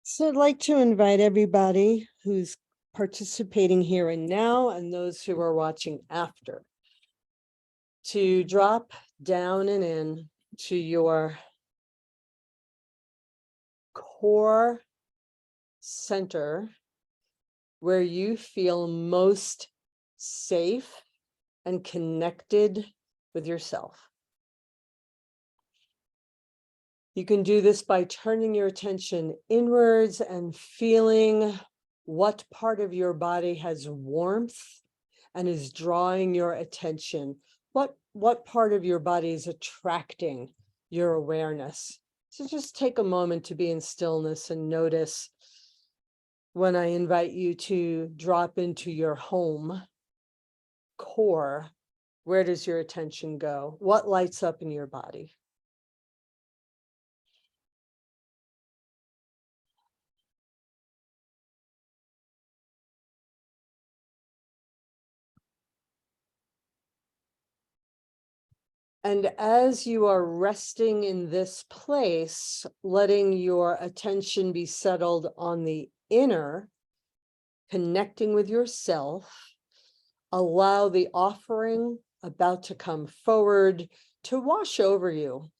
So I'd like to invite everybody who's participating here and now and those who are watching after to drop down and in to your core center where you feel most safe and connected with yourself. You can do this by turning your attention inwards and feeling what part of your body has warmth and is drawing your attention. What part of your body is attracting your awareness? So just take a moment to be in stillness and notice when I invite you to drop into your home core. Where does your attention go? What lights up in your body? And as you are resting in this place, letting your attention be settled on the inner, connecting with yourself, allow the offering about to come forward to wash over you.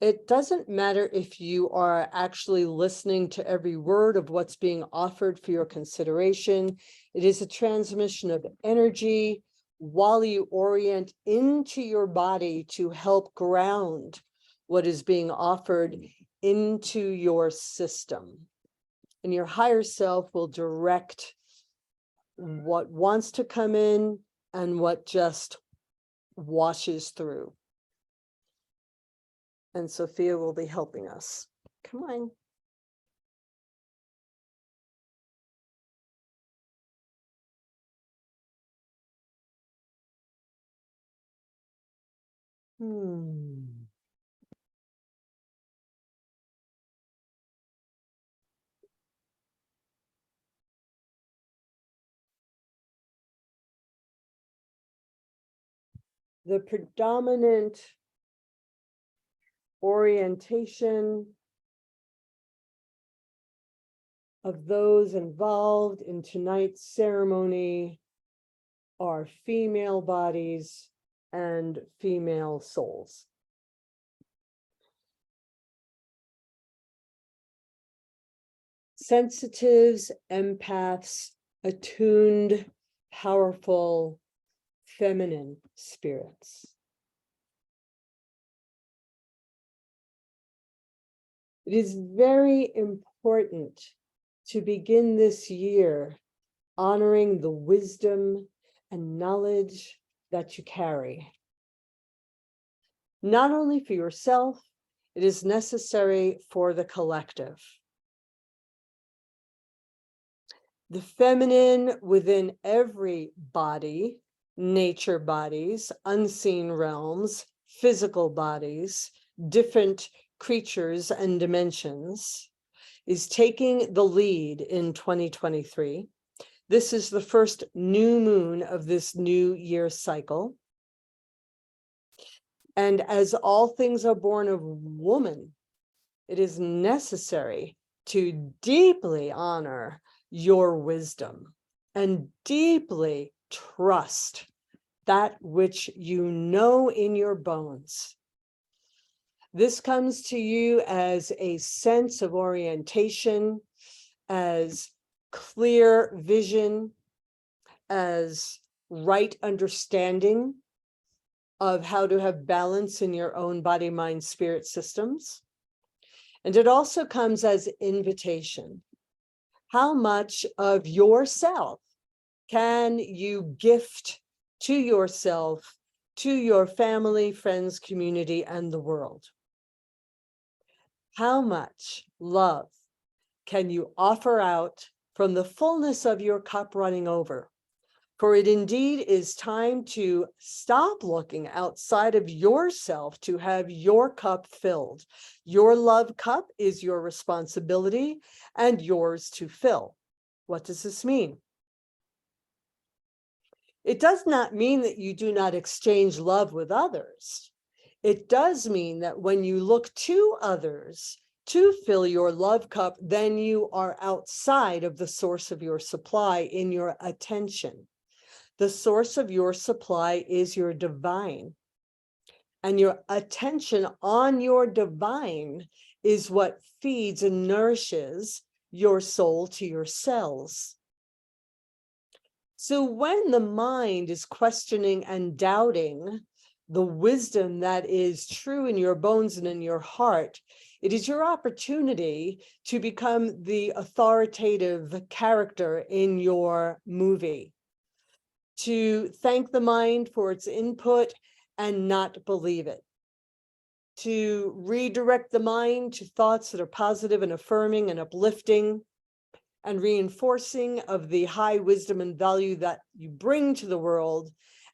It doesn't matter if you are actually listening to every word of what's being offered for your consideration. It is a transmission of energy while you orient into your body to help ground what is being offered into your system. And your higher self will direct what wants to come in and what just washes through. And Sophia will be helping us. Come on. The predominant orientation of those involved in tonight's ceremony are female bodies and female souls. Sensitives, empaths, attuned, powerful, feminine spirits. It is very important to begin this year honoring the wisdom and knowledge that you carry. Not only for yourself, it is necessary for the collective. The feminine within every body, nature bodies, unseen realms, physical bodies, different creatures and dimensions, is taking the lead in 2023. This is the first new moon of this new year cycle. And as all things are born of woman, it is necessary to deeply honor your wisdom and deeply trust that which you know in your bones. This comes to you as a sense of orientation, as clear vision, as right understanding of how to have balance in your own body, mind, spirit systems. And it also comes as invitation. How much of yourself can you gift to yourself, to your family, friends, community, and the world? How much love can you offer out from the fullness of your cup running over? For it indeed is time to stop looking outside of yourself to have your cup filled. Your love cup is your responsibility and yours to fill. What does this mean? It does not mean that you do not exchange love with others. It does mean that when you look to others to fill your love cup, then you are outside of the source of your supply in your attention. The source of your supply is your divine. And your attention on your divine is what feeds and nourishes your soul to your cells. So when the mind is questioning and doubting the wisdom that is true in your bones and in your heart, it is your opportunity to become the authoritative character in your movie, to thank the mind for its input and not believe it, to redirect the mind to thoughts that are positive and affirming and uplifting and reinforcing of the high wisdom and value that you bring to the world,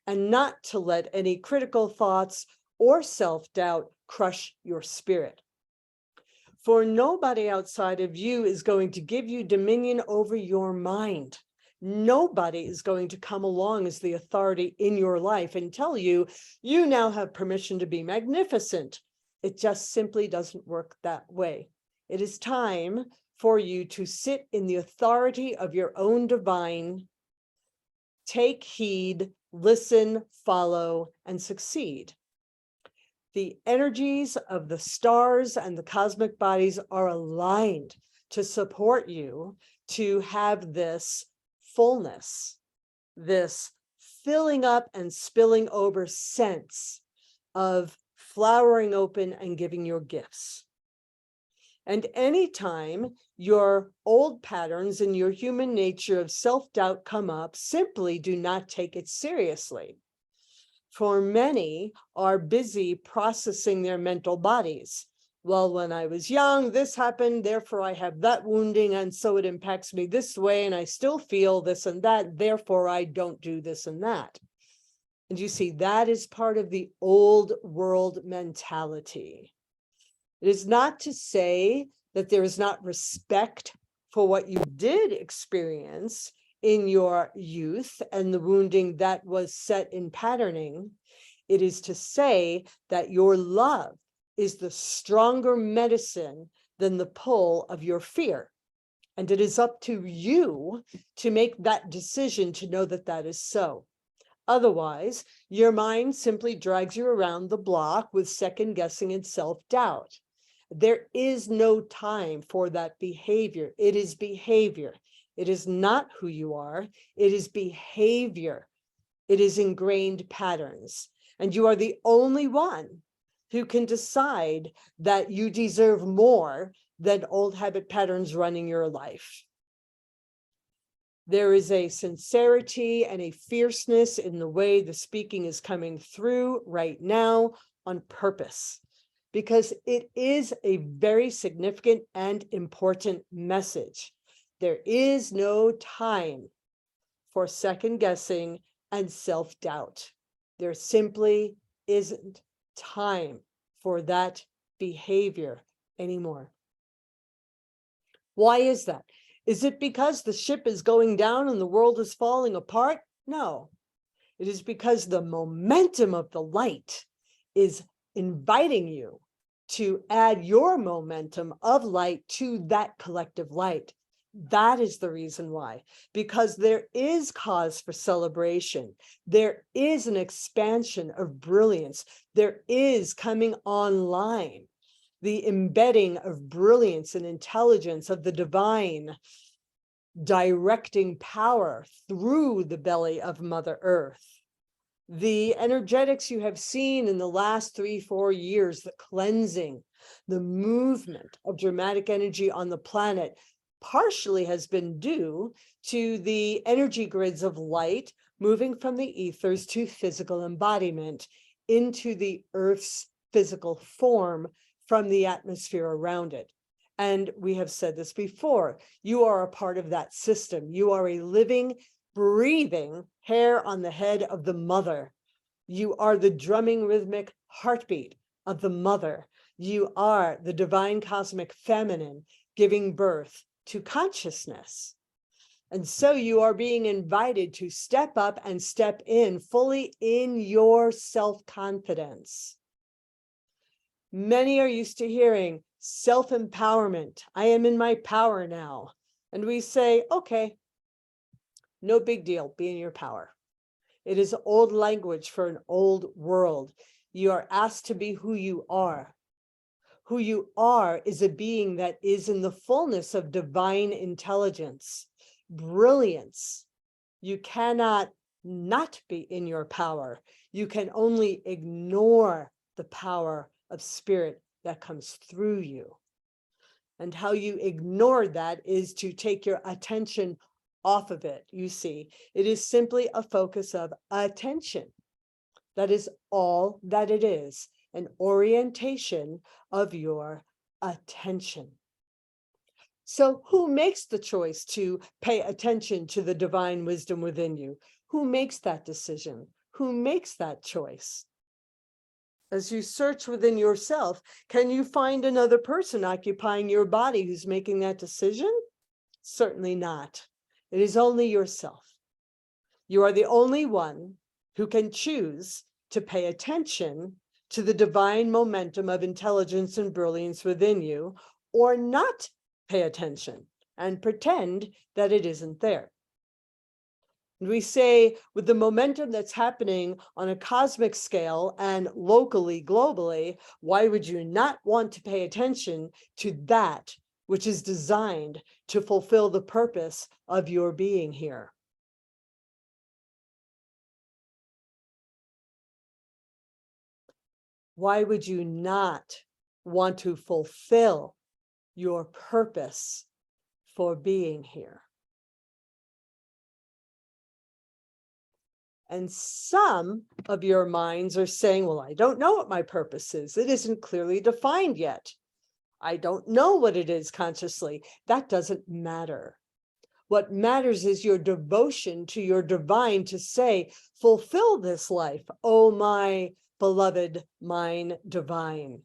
and not to let any critical thoughts or self-doubt crush your spirit. For nobody outside of you is going to give you dominion over your mind. Nobody is going to come along as the authority in your life and tell you, you now have permission to be magnificent. It just simply doesn't work that way. It is time for you to sit in the authority of your own divine, take heed, listen, follow, and succeed. The energies of the stars and the cosmic bodies are aligned to support you to have this fullness, this filling up and spilling over sense of flowering open and giving your gifts. And anytime your old patterns and your human nature of self-doubt come up, simply do not take it seriously. For many are busy processing their mental bodies. Well, when I was young, this happened, therefore I have that wounding, and so it impacts me this way, and I still feel this and that, therefore I don't do this and that. And you see, that is part of the old world mentality. It is not to say that there is not respect for what you did experience in your youth and the wounding that was set in patterning. It is to say that your love is the stronger medicine than the pull of your fear. And it is up to you to make that decision to know that that is so. Otherwise, your mind simply drags you around the block with second guessing and self-doubt. There is no time for that behavior. It is behavior. It is not who you are. It is behavior. It is ingrained patterns. And you are the only one who can decide that you deserve more than old habit patterns running your life. There is a sincerity and a fierceness in the way the speaking is coming through right now on purpose, because it is a very significant and important message. There is no time for second guessing and self-doubt. There simply isn't time for that behavior anymore. Why is that? Is it because the ship is going down and the world is falling apart? No. It is because the momentum of the light is inviting you to add your momentum of light to that collective light. That is the reason why, because there is cause for celebration. There is an expansion of brilliance. There is coming online the embedding of brilliance and intelligence of the divine directing power through the belly of Mother Earth. The energetics you have seen in the last 3-4 years, the cleansing, the movement of dramatic energy on the planet, partially has been due to the energy grids of light moving from the ethers to physical embodiment into the Earth's physical form from the atmosphere around it. And we have said this before, you are a part of that system. You are a living, breathing hair on the head of the mother. You are the drumming rhythmic heartbeat of the mother. You are the divine cosmic feminine giving birth to consciousness. And so you are being invited to step up and step in fully in your self-confidence. Many are used to hearing self-empowerment. I am in my power now. And we say, okay, no big deal, be in your power. It is old language for an old world. You are asked to be who you are. Who you are is a being that is in the fullness of divine intelligence, brilliance. You cannot not be in your power. You can only ignore the power of spirit that comes through you. And how you ignore that is to take your attention off of it. You see, it is simply a focus of attention. That is all that it is, an orientation of your attention. So who makes the choice to pay attention to the divine wisdom within you? Who makes that decision? Who makes that choice? As you search within yourself, can you find another person occupying your body who's making that decision? Certainly not. It is only yourself. You are the only one who can choose to pay attention to the divine momentum of intelligence and brilliance within you, or not pay attention and pretend that it isn't there. And we say, with the momentum that's happening on a cosmic scale and locally, globally, why would you not want to pay attention to that which is designed to fulfill the purpose of your being here? Why would you not want to fulfill your purpose for being here? And some of your minds are saying, well, I don't know what my purpose is. It isn't clearly defined yet. I don't know what it is consciously. That doesn't matter. What matters is your devotion to your divine to say, fulfill this life, oh my beloved mine divine.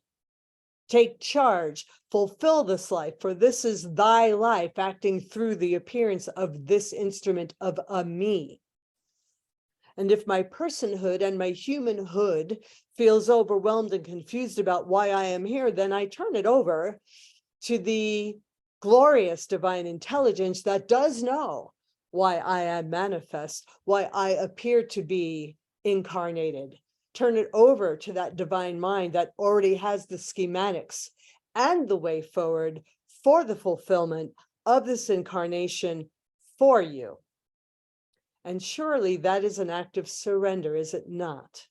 Take charge, fulfill this life, for this is thy life acting through the appearance of this instrument of a me. And if my personhood and my humanhood feels overwhelmed and confused about why I am here, then I turn it over to the glorious divine intelligence that does know why I am manifest, why I appear to be incarnated. Turn it over to that divine mind that already has the schematics and the way forward for the fulfillment of this incarnation for you. And surely that is an act of surrender, is it not?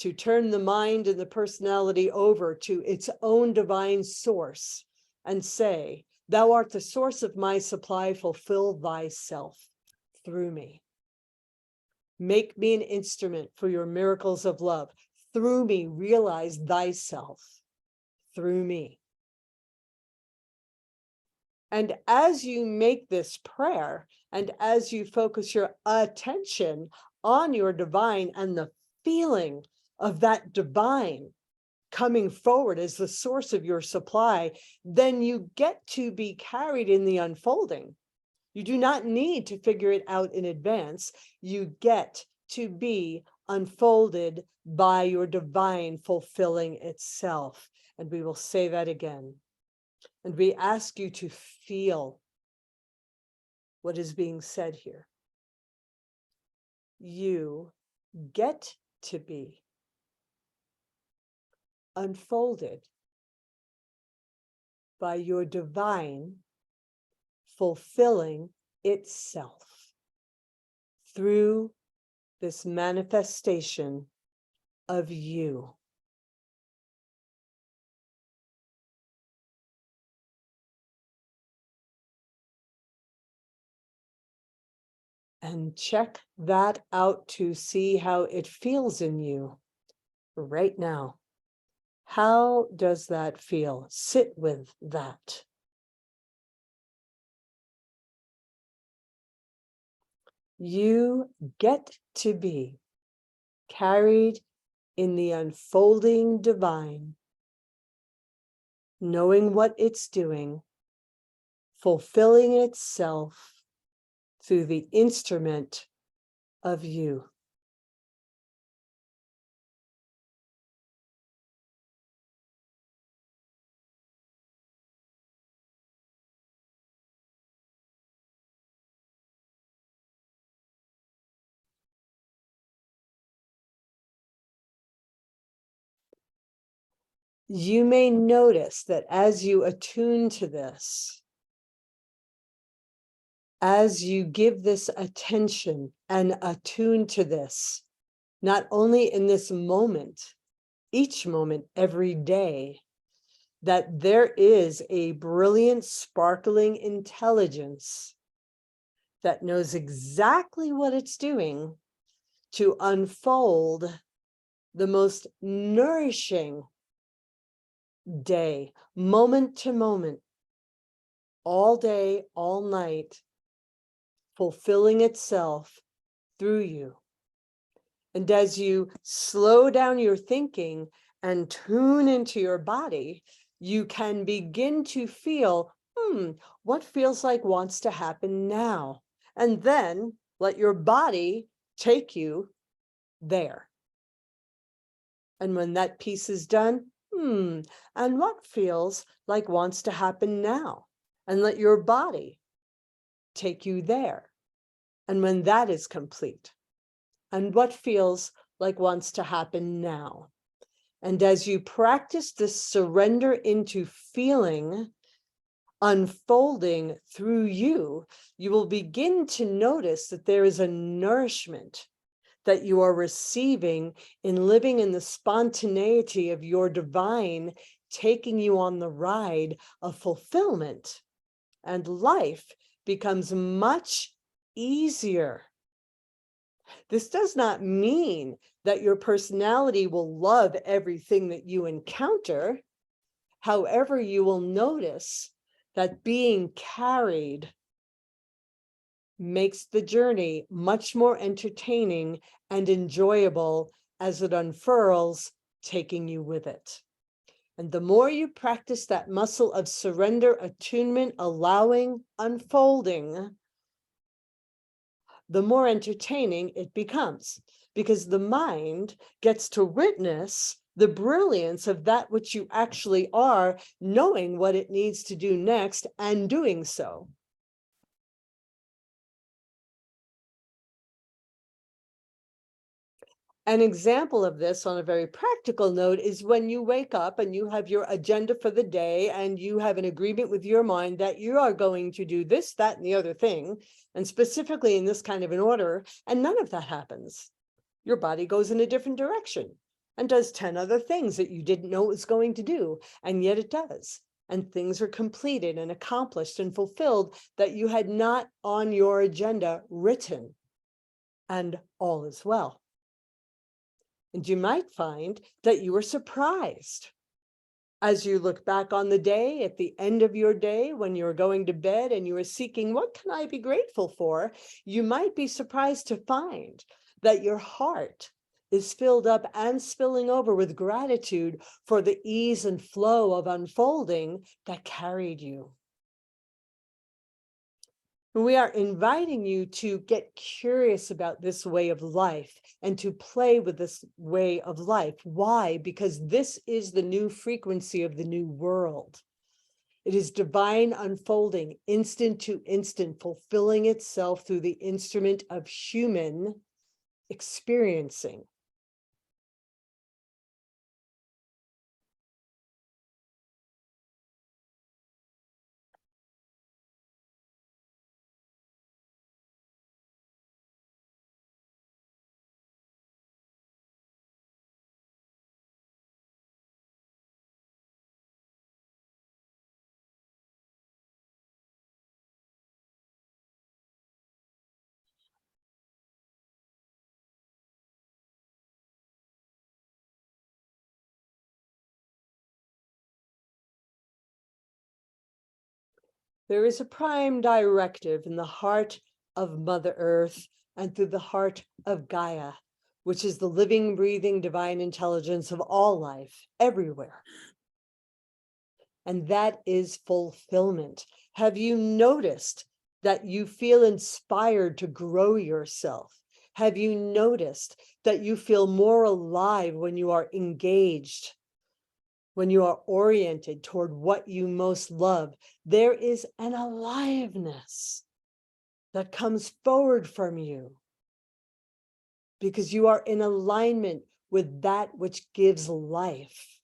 To turn the mind and the personality over to its own divine source and say, thou art the source of my supply, fulfill thyself through me. Make me an instrument for your miracles of love. Through me, realize thyself through me. And as you make this prayer, and as you focus your attention on your divine and the feeling of that divine coming forward as the source of your supply, then you get to be carried in the unfolding. You do not need to figure it out in advance. You get to be unfolded by your divine fulfilling itself. And we will say that again. And we ask you to feel what is being said here. You get to be unfolded by your divine fulfilling itself through this manifestation of you. And check that out to see how it feels in you right now. How does that feel? Sit with that. You get to be carried in the unfolding divine, knowing what it's doing, fulfilling itself through the instrument of you. you may notice that as you attune to this, as you give this attention and attune to this, not only in this moment, each moment, every day, that there is a brilliant, sparkling intelligence that knows exactly what it's doing to unfold the most nourishing day, moment to moment, all day, all night, fulfilling itself through you. And as you slow down your thinking and tune into your body, you can begin to feel, what feels like wants to happen now? And then let your body take you there. And when that piece is done, and what feels like wants to happen now? And let your body take you there. And when that is complete, and what feels like wants to happen now? And as you practice this surrender into feeling unfolding through you, you will begin to notice that there is a nourishment that you are receiving in living in the spontaneity of your divine, taking you on the ride of fulfillment. And life becomes much easier. This does not mean that your personality will love everything that you encounter. However, you will notice that being carried makes the journey much more entertaining and enjoyable as it unfurls, taking you with it. And the more you practice that muscle of surrender, attunement, allowing, unfolding, the more entertaining it becomes, because the mind gets to witness the brilliance of that which you actually are, knowing what it needs to do next and doing so. An example of this on a very practical note is when you wake up and you have your agenda for the day and you have an agreement with your mind that you are going to do this, that, and the other thing, and specifically in this kind of an order, and none of that happens. Your body goes in a different direction and does 10 other things that you didn't know it was going to do, and yet it does. And things are completed and accomplished and fulfilled that you had not on your agenda written, and all is well. And you might find that you were surprised as you look back on the day, at the end of your day, when you're going to bed and you are seeking, what can I be grateful for? You might be surprised to find that your heart is filled up and spilling over with gratitude for the ease and flow of unfolding that carried you. We are inviting you to get curious about this way of life and to play with this way of life. Why? Because this is the new frequency of the new world. It is divine unfolding, instant to instant, fulfilling itself through the instrument of human experiencing. There is a prime directive in the heart of Mother Earth and through the heart of Gaia, which is the living, breathing, divine intelligence of all life everywhere. And that is fulfillment. Have you noticed that you feel inspired to grow yourself? Have you noticed that you feel more alive when you are engaged? When you are oriented toward what you most love, there is an aliveness that comes forward from you because you are in alignment with that which gives life.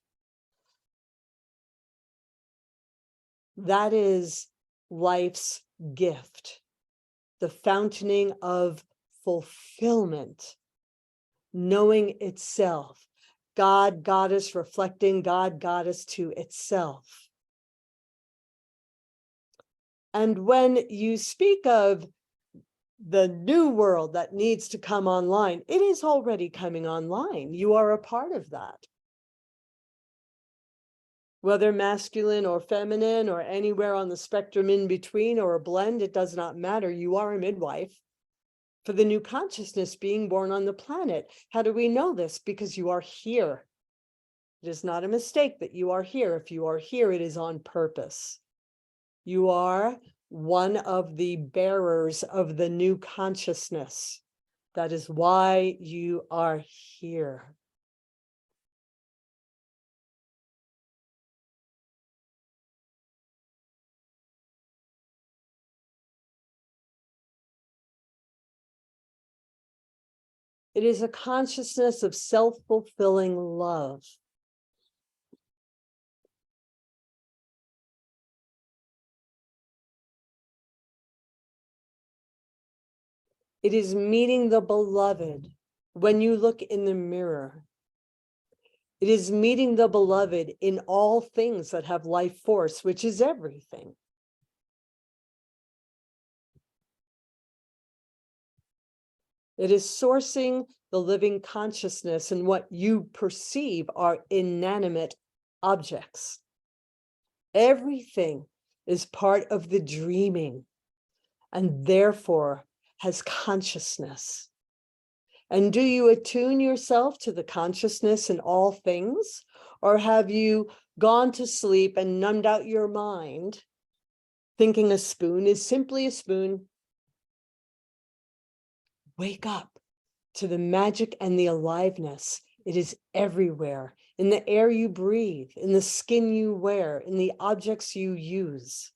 That is life's gift, the fountaining of fulfillment, knowing itself, God, goddess, reflecting God, goddess to itself. And when you speak of the new world that needs to come online, it is already coming online. You are a part of that. Whether masculine or feminine or anywhere on the spectrum in between or a blend, it does not matter. You are a midwife for the new consciousness being born on the planet. How do we know this? Because you are here. It is not a mistake that you are here. If you are here, it is on purpose. You are one of the bearers of the new consciousness. That is why you are here. It is a consciousness of self-fulfilling love. It is meeting the beloved when you look in the mirror. It is meeting the beloved in all things that have life force, which is everything. It is sourcing the living consciousness, and what you perceive are inanimate objects. Everything is part of the dreaming and therefore has consciousness. And do you attune yourself to the consciousness in all things? Or have you gone to sleep and numbed out your mind, thinking a spoon is simply a spoon? Wake up to the magic and the aliveness. It is everywhere, in the air you breathe, in the skin you wear, in the objects you use.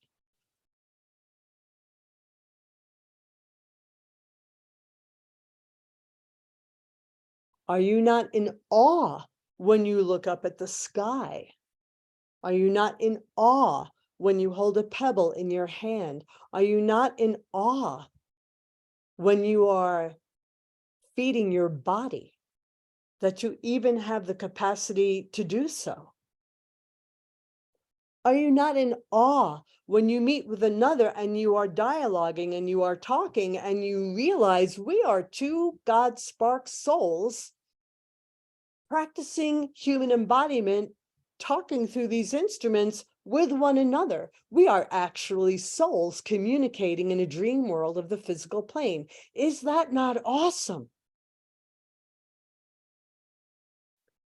Are you not in awe when you look up at the sky? Are you not in awe when you hold a pebble in your hand? Are you not in awe when you are feeding your body, that you even have the capacity to do so? Are you not in awe when you meet with another and you are dialoguing and you are talking and you realize we are two God spark souls practicing human embodiment, talking through these instruments with one another? We are actually souls communicating in a dream world of the physical plane. Is that not awesome?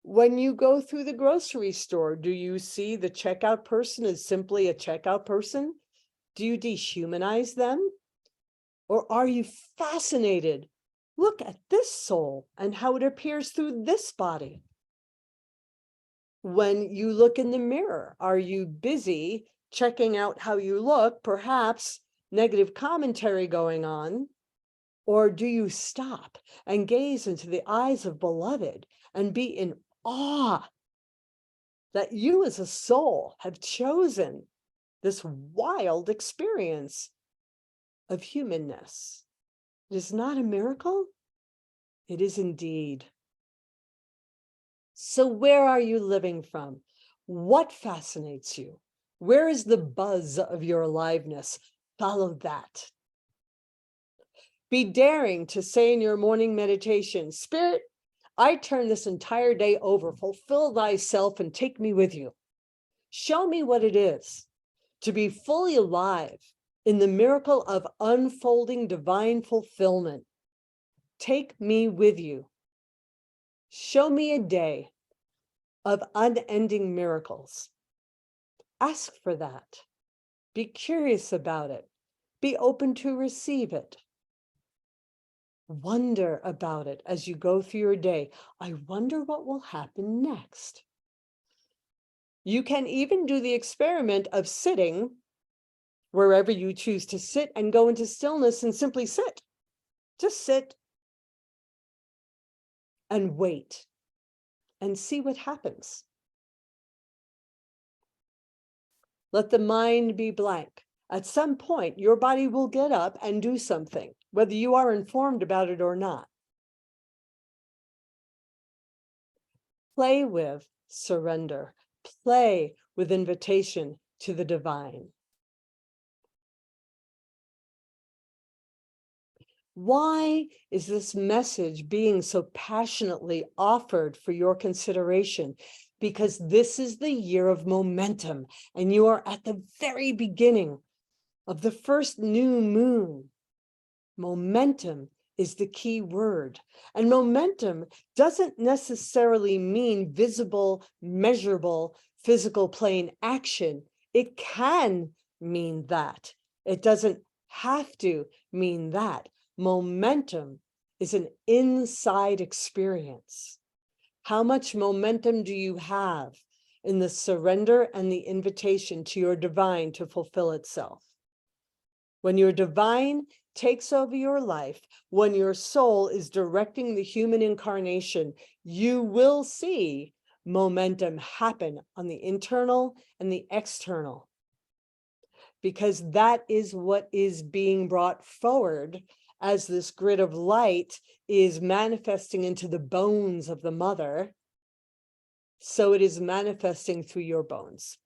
When you go through the grocery store, do you see the checkout person as simply a checkout person? Do you dehumanize them? Or are you fascinated? Look at this soul and how it appears through this body. When you look in the mirror, are you busy checking out how you look, perhaps negative commentary going on? Or do you stop and gaze into the eyes of beloved and be in awe that you as a soul have chosen this wild experience of humanness? It is not a miracle? It is indeed. So where are you living from? What fascinates you? Where is the buzz of your aliveness? Follow that. Be daring to say in your morning meditation, Spirit, I turn this entire day over, fulfill thyself and take me with you. Show me what it is to be fully alive in the miracle of unfolding divine fulfillment. Take me with you. Show me a day of unending miracles. Ask for that. Be curious about it. Be open to receive it. Wonder about it as you go through your day. I wonder what will happen next. You can even do the experiment of sitting wherever you choose to sit and go into stillness and simply sit. Just sit and wait and see what happens. Let the mind be blank. At some point, your body will get up and do something, whether you are informed about it or not. Play with surrender. Play with invitation to the divine. Why is this message being so passionately offered for your consideration? Because this is the year of momentum, and you are at the very beginning of the first new moon. Momentum is the key word. And momentum doesn't necessarily mean visible, measurable, physical plane action. It can mean that. It doesn't have to mean that. Momentum is an inside experience. How much momentum do you have in the surrender and the invitation to your divine to fulfill itself? When your divine takes over your life, when your soul is directing the human incarnation, you will see momentum happen on the internal and the external. Because that is what is being brought forward as this grid of light is manifesting into the bones of the mother. So it is manifesting through your bones.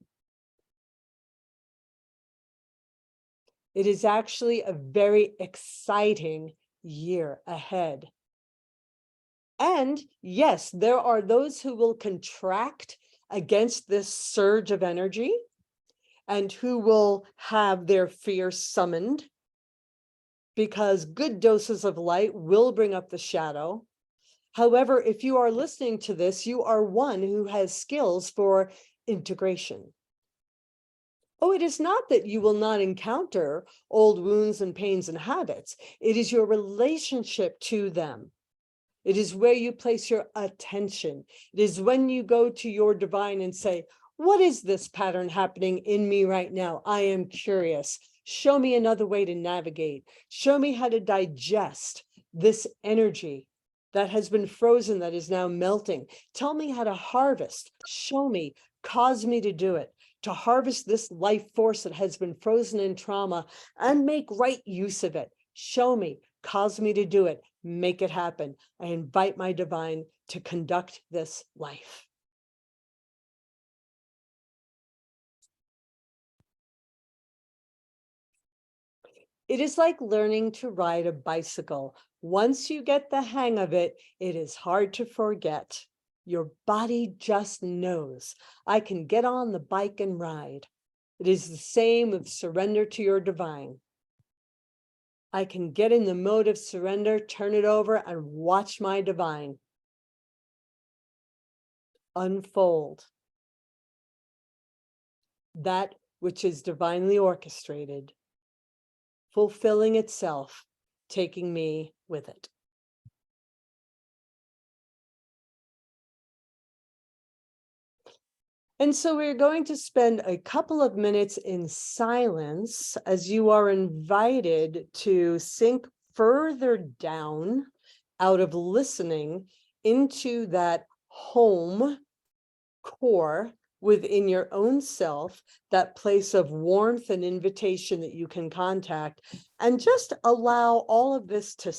It is actually a very exciting year ahead. And yes, there are those who will contract against this surge of energy and who will have their fear summoned, because good doses of light will bring up the shadow. However, if you are listening to this, you are one who has skills for integration. Oh, it is not that you will not encounter old wounds and pains and habits. It is your relationship to them. It is where you place your attention. It is when you go to your divine and say, what is this pattern happening in me right now? I am curious. Show me another way to navigate. Show me how to digest this energy that has been frozen, that is now melting. Tell me how to harvest. Show me, cause me to do it, to harvest this life force that has been frozen in trauma and make right use of it. Show me, cause me to do it, make it happen. I invite my divine to conduct this life. It is like learning to ride a bicycle. Once you get the hang of it, it is hard to forget. Your body just knows, I can get on the bike and ride. It is the same with surrender to your divine. I can get in the mode of surrender, turn it over, and watch my divine unfold that which is divinely orchestrated, fulfilling itself, taking me with it. And so we're going to spend a couple of minutes in silence as you are invited to sink further down out of listening into that home core within your own self, that place of warmth and invitation that you can contact, and just allow all of this to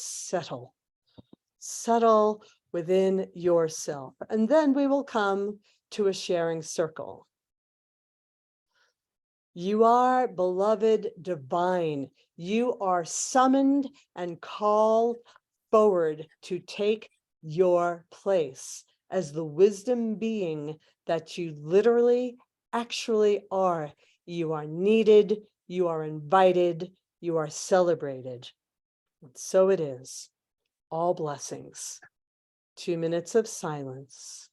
settle within yourself. And then we will come to a sharing circle. You are, beloved divine. You are summoned and called forward to take your place as the wisdom being that you literally, actually are. You are needed, you are invited, you are celebrated. And so it is. All blessings. 2 minutes of silence.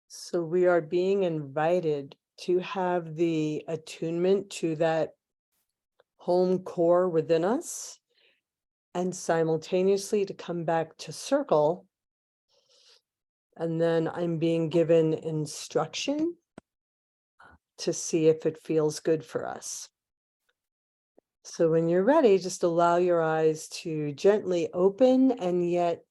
So we are being invited to have the attunement to that home core within us, and simultaneously to come back to circle. And then I'm being given instruction to see if it feels good for us. So when you're ready, just allow your eyes to gently open, and yet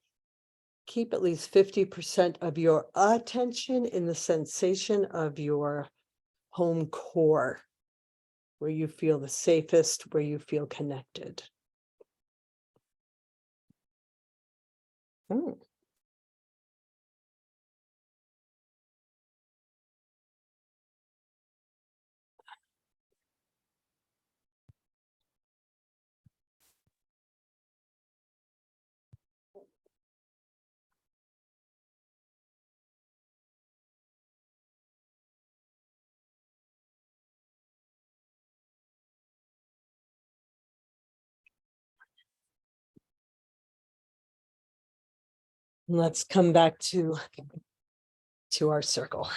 keep at least 50% of your attention in the sensation of your home core, where you feel the safest, where you feel connected. Oh. Let's come back to our circle.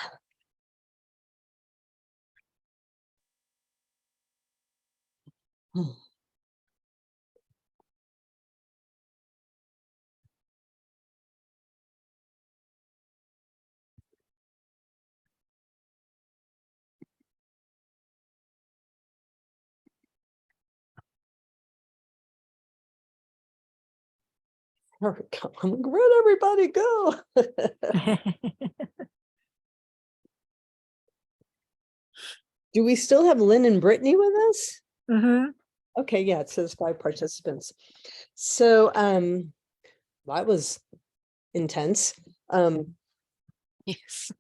There we go. Where'd everybody go? Do we still have Lynn and Brittany with us? Mm-hmm. Okay, yeah, it says 5 participants. So that was intense. Yes.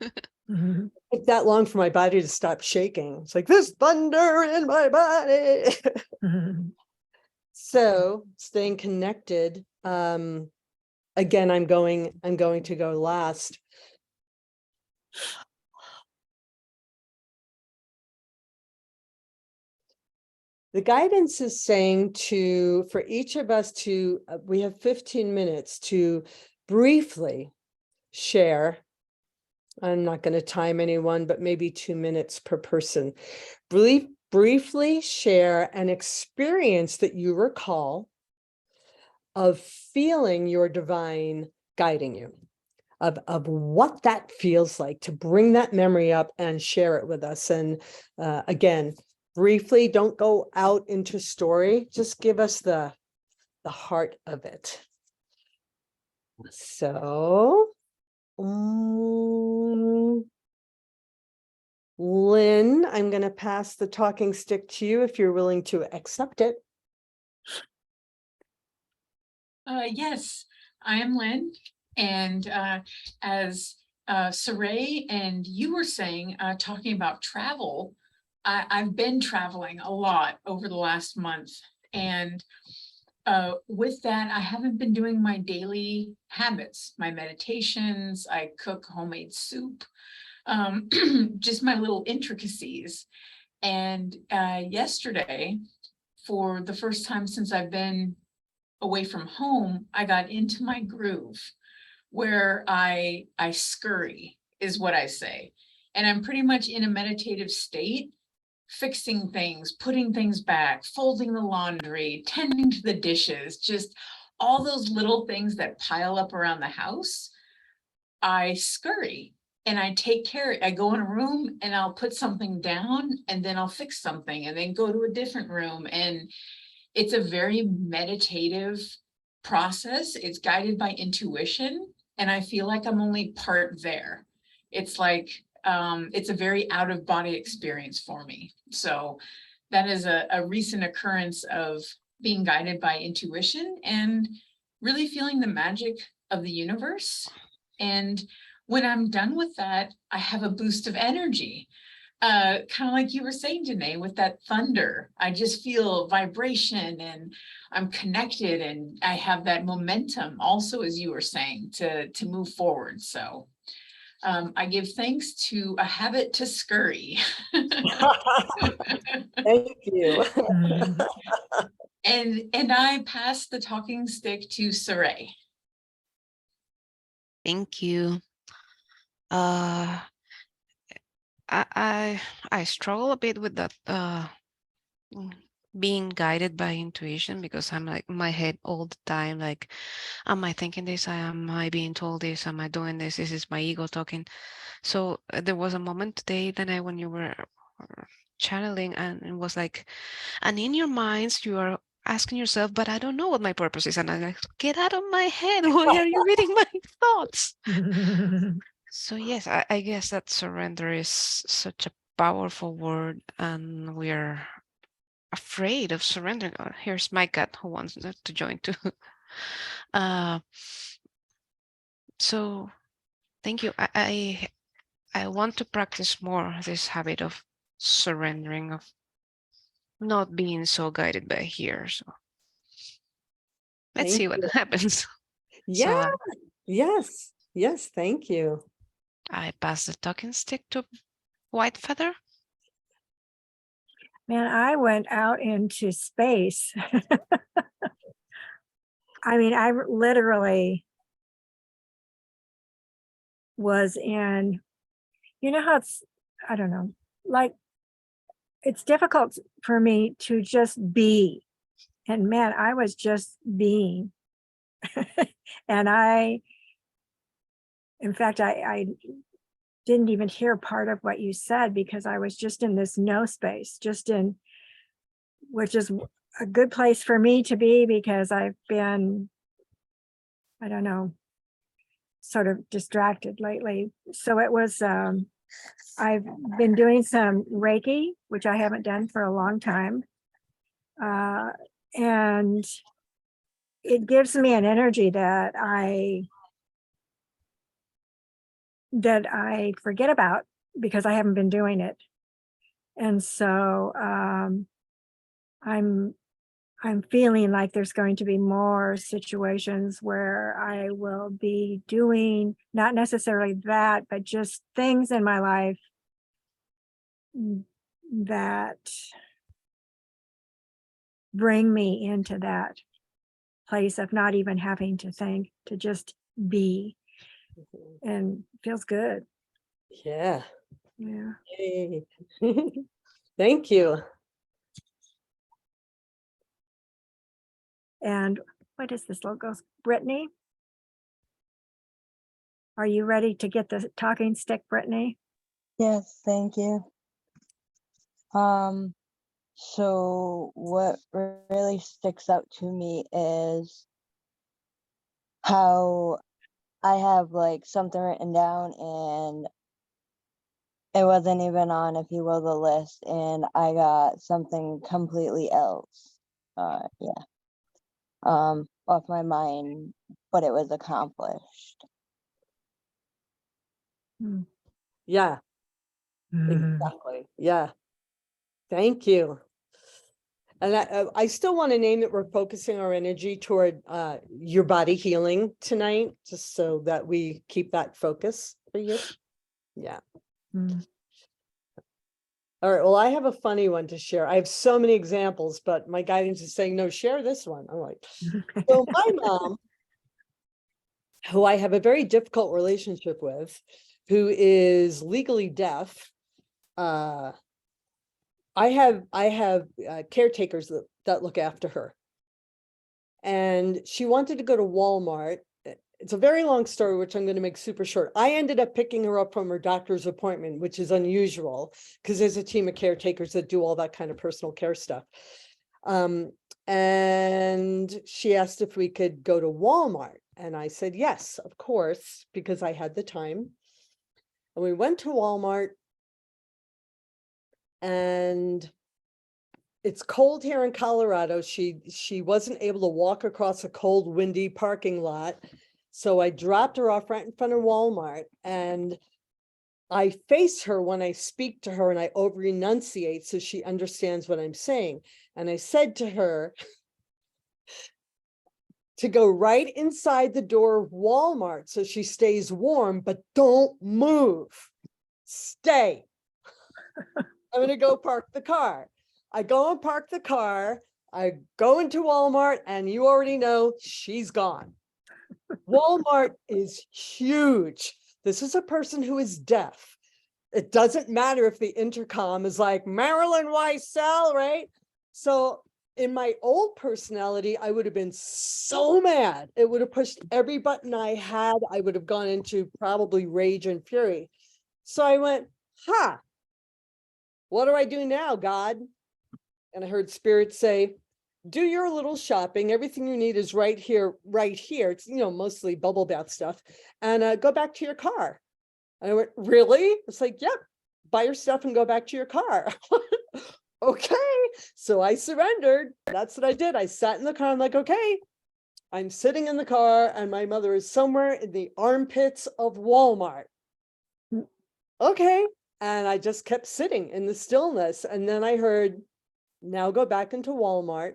Mm-hmm. It took that long for my body to stop shaking. It's like there's thunder in my body. Mm-hmm. So staying connected. Again, I'm going to go last. The guidance is saying for each of us to, we have 15 minutes to briefly share. I'm not going to time anyone, but maybe 2 minutes per person. Briefly share an experience that you recall of feeling your divine guiding you, of what that feels like, to bring that memory up and share it with us. And again, briefly, don't go out into story, just give us the heart of it. So Lynn, I'm going to pass the talking stick to you if you're willing to accept it. Yes, I am Lynn, and as Saray and you were saying, talking about travel, I've been traveling a lot over the last month, and with that, I haven't been doing my daily habits, my meditations. I cook homemade soup, just my little intricacies. And yesterday, for the first time since I've been away from home, I got into my groove where I scurry, is what I say. And I'm pretty much in a meditative state, fixing things, putting things back, folding the laundry, tending to the dishes, just all those little things that pile up around the house. I scurry and I take care. I go in a room and I'll put something down, and then I'll fix something, and then go to a different room. And it's a very meditative process. It's guided by intuition, and I feel like I'm only part there. It's like, it's a very out of body experience for me. So that is a recent occurrence of being guided by intuition and really feeling the magic of the universe. And when I'm done with that, I have a boost of energy. Kind of like you were saying, Danae, with that thunder. I just feel vibration, and I'm connected, and I have that momentum also, as you were saying, to move forward. So I give thanks to a habit to scurry. Thank you. Mm-hmm. And I pass the talking stick to Saray. Thank you. Uh, I struggle a bit with that mm, being guided by intuition, because I'm like in my head all the time, like, am I thinking this? Am I being told this? Am I doing this? This is my ego talking. So there was a moment today that when you were channeling, and it was like, and in your minds you are asking yourself, but I don't know what my purpose is. And I'm like, get out of my head. Why are you reading my thoughts? So yes, I guess that surrender is such a powerful word, and we're afraid of surrendering. Here's my cat who wants to join too. Uh, so thank you. I want to practice more this habit of surrendering, of not being so guided by here. So let's Thank see what you. happens. So Yeah. Yes. Yes. Thank you. I pass the talking stick to White Feather. Man, I went out into space. I mean, I literally was in, you know how it's, I don't know, like it's difficult for me to just be. And man, I was just being. And in fact, I didn't even hear part of what you said because I was just in this no space, which is a good place for me to be because I've been, I don't know, sort of distracted lately. So it was, I've been doing some Reiki, which I haven't done for a long time. And it gives me an energy that I forget about because I haven't been doing it. And so I'm feeling like there's going to be more situations where I will be doing not necessarily that, but just things in my life that bring me into that place of not even having to think, to just be, and feels good. Yeah. Yeah. Yay. Thank you. And what is this logo? Brittany? Are you ready to get the talking stick, Brittany? Yes, thank you. So what really sticks out to me is how I have like something written down and it wasn't even on, if you will, the list, and I got something completely else. Yeah. Off my mind, but it was accomplished. Yeah. Exactly. Yeah. Thank you. And I still want to name that we're focusing our energy toward your body healing tonight, just so that we keep that focus for you. Yeah. All right. Well, I have a funny one to share. I have so many examples, but my guidance is saying, no, share this one. I'm like, so my mom, who I have a very difficult relationship with, who is legally deaf, I have caretakers that look after her. And she wanted to go to Walmart. It's a very long story, which I'm going to make super short. I ended up picking her up from her doctor's appointment, which is unusual because there's a team of caretakers that do all that kind of personal care stuff. And she asked if we could go to Walmart. And I said, yes, of course, because I had the time. And we went to Walmart, and it's cold here in Colorado. She wasn't able to walk across a cold, windy parking lot. So I dropped her off right in front of Walmart, and I face her when I speak to her, and I over enunciate so she understands what I'm saying. And I said to her to go right inside the door of Walmart so she stays warm, but don't move. Stay. I'm going to go park the car. I go and park the car. I go into Walmart, and you already know she's gone. Walmart is huge. This is a person who is deaf. It doesn't matter if the intercom is like Marilyn Weissel, right? So in my old personality, I would have been so mad. It would have pushed every button I had. I would have gone into probably rage and fury. So I went, what do I do now, God? And I heard Spirit say, do your little shopping. Everything you need is right here, right here. It's, mostly bubble bath stuff. And go back to your car. And I went, really? It's like, yep, buy your stuff and go back to your car. Okay. So I surrendered. That's what I did. I sat in the car. I'm like, okay, I'm sitting in the car and my mother is somewhere in the armpits of Walmart. Okay. And I just kept sitting in the stillness. And then I heard, now go back into Walmart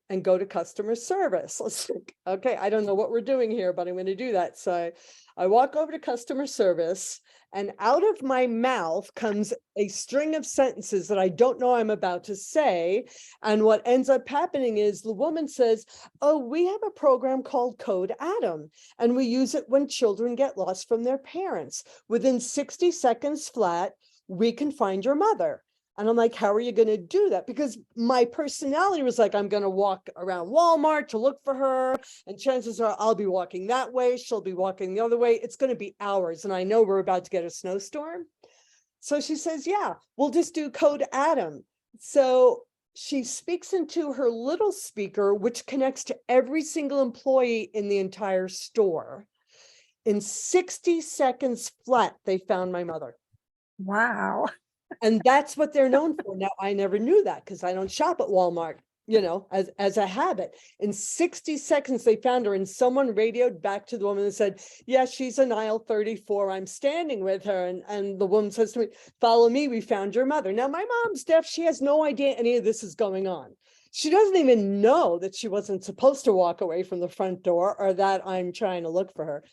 and go to customer service. Let's think, okay, I don't know what we're doing here, but I'm going to do that. So I walk over to customer service, and out of my mouth comes a string of sentences that I don't know I'm about to say. And what ends up happening is the woman says, oh, we have a program called Code Adam, and we use it when children get lost from their parents. Within 60 seconds flat, we can find your mother. And I'm like, how are you going to do that? Because my personality was like, I'm going to walk around Walmart to look for her. And chances are I'll be walking that way. She'll be walking the other way. It's going to be hours. And I know we're about to get a snowstorm. So she says, yeah, we'll just do Code Adam. So she speaks into her little speaker, which connects to every single employee in the entire store. In 60 seconds flat, they found my mother. Wow. And that's what they're known for. Now, I never knew that because I don't shop at Walmart, as a habit. In 60 seconds, they found her, and someone radioed back to the woman and said, yeah, she's in aisle 34. I'm standing with her. And the woman says to me, follow me. We found your mother. Now, my mom's deaf. She has no idea any of this is going on. She doesn't even know that she wasn't supposed to walk away from the front door or that I'm trying to look for her.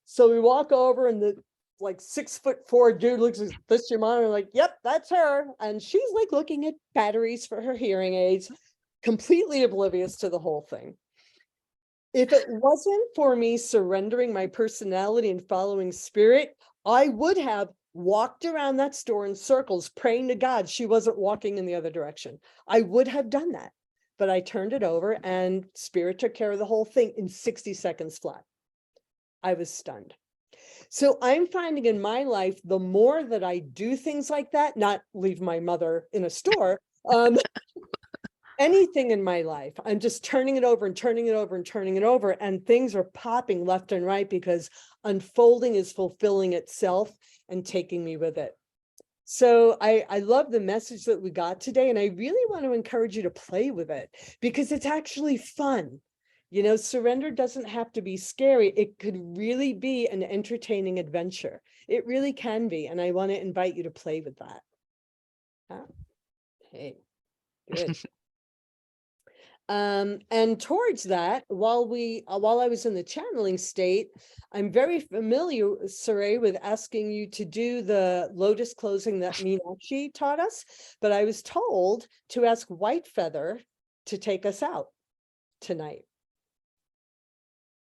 So we walk over, and the 6'4" dude looks, is this your mom? I'm like, yep, that's her. And she's like looking at batteries for her hearing aids, completely oblivious to the whole thing. If it wasn't for me surrendering my personality and following Spirit, I would have walked around that store in circles, praying to God she wasn't walking in the other direction. I would have done that, but I turned it over and Spirit took care of the whole thing in 60 seconds flat. I was stunned. So I'm finding in my life, the more that I do things like that, not leave my mother in a store, anything in my life, I'm just turning it over and turning it over and turning it over. And things are popping left and right because unfolding is fulfilling itself and taking me with it. So I love the message that we got today. And I really want to encourage you to play with it because it's actually fun. Surrender doesn't have to be scary. It could really be an entertaining adventure. It really can be. And I want to invite you to play with that. Hey, good. And towards that, while I was in the channeling state, I'm very familiar, Saray, with asking you to do the lotus closing that Meenakshi taught us. But I was told to ask White Feather to take us out tonight.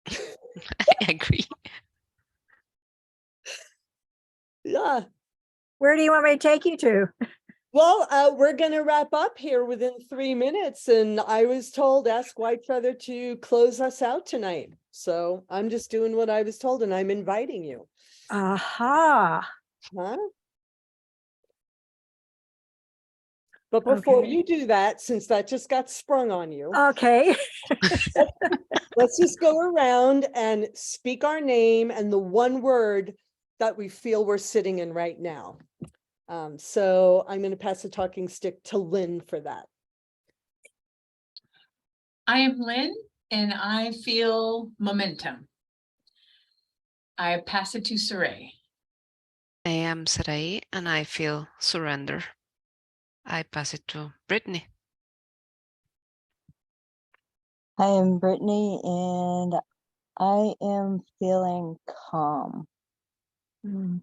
I agree. Yeah. Where do you want me to take you to? Well, we're going to wrap up here within 3 minutes. And I was told, ask White Feather to close us out tonight. So I'm just doing what I was told and I'm inviting you. Aha. Huh? But before Okay. you do that, since that just got sprung on you, Okay. let's just go around and speak our name and the one word that we feel we're sitting in right now. So I'm going to pass the talking stick to Lynn for that. I am Lynn and I feel momentum. I pass it to Saray. I am Sarai and I feel surrender. I pass it to Brittany. I am Brittany and I am feeling calm. Mm.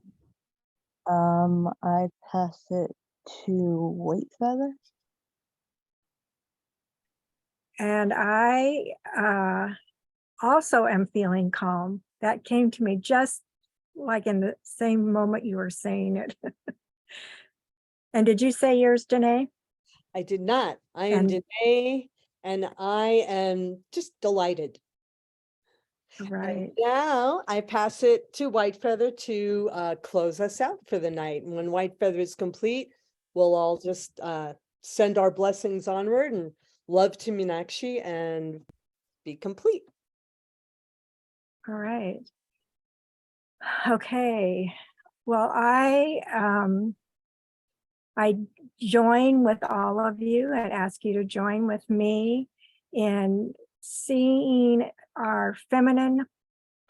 I pass it to White Feather. And I also am feeling calm. That came to me just like in the same moment you were saying it. And did you say yours, Danae? I did not. I am And- Danae, and I am just delighted. And Right. now I pass it to White Feather to close us out for the night. And when White Feather is complete, we'll all just send our blessings onward and love to Meenakshi and be complete. All right. Okay. Well, I join with all of you and ask you to join with me in seeing our feminine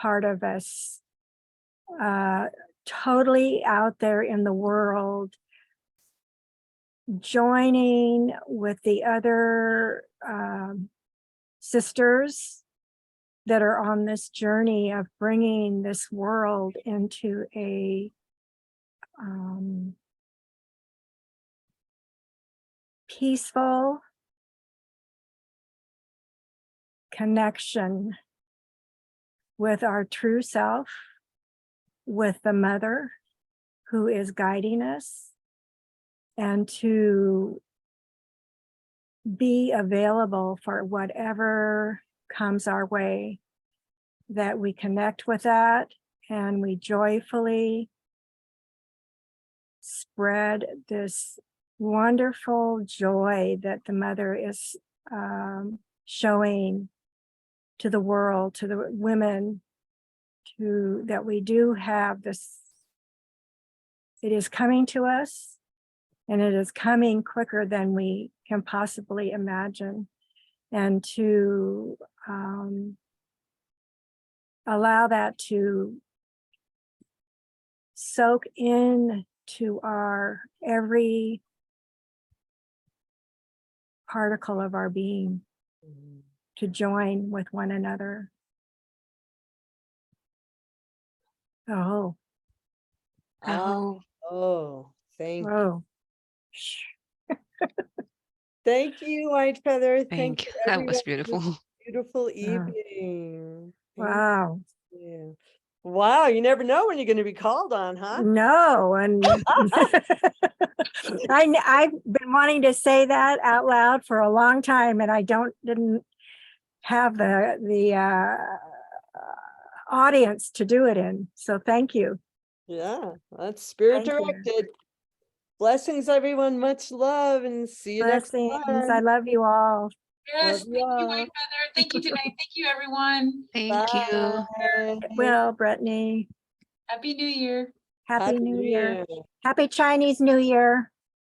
part of us totally out there in the world, joining with the other sisters that are on this journey of bringing this world into a peaceful connection with our true self, with the mother who is guiding us, and to be available for whatever comes our way, that we connect with that and we joyfully spread this wonderful joy that the mother is showing to the world, to the women, that we do have this. It is coming to us, and it is coming quicker than we can possibly imagine. And to allow that to soak in to our every particle of our being, to join with one another. Oh, Oh, Oh, thank you. oh. Thank you, White Feather. thank you, you. That everyone, was for this beautiful. beautiful evening. Thank Wow. you. Wow, you never know when you're going to be called on, huh? No, and I've been wanting to say that out loud for a long time, and I didn't have the audience to do it in. So thank you. Yeah, that's spirit Thank you. directed. Blessings, everyone. Much love, and see you next Blessings. I time. love you all. Yes, Love thank you, you White all. Feather. Thank you, Danae. Thank you, everyone. Thank you. Bye. Well, Brittany, Happy New Year. Happy New Year. Year. Happy Chinese New Year.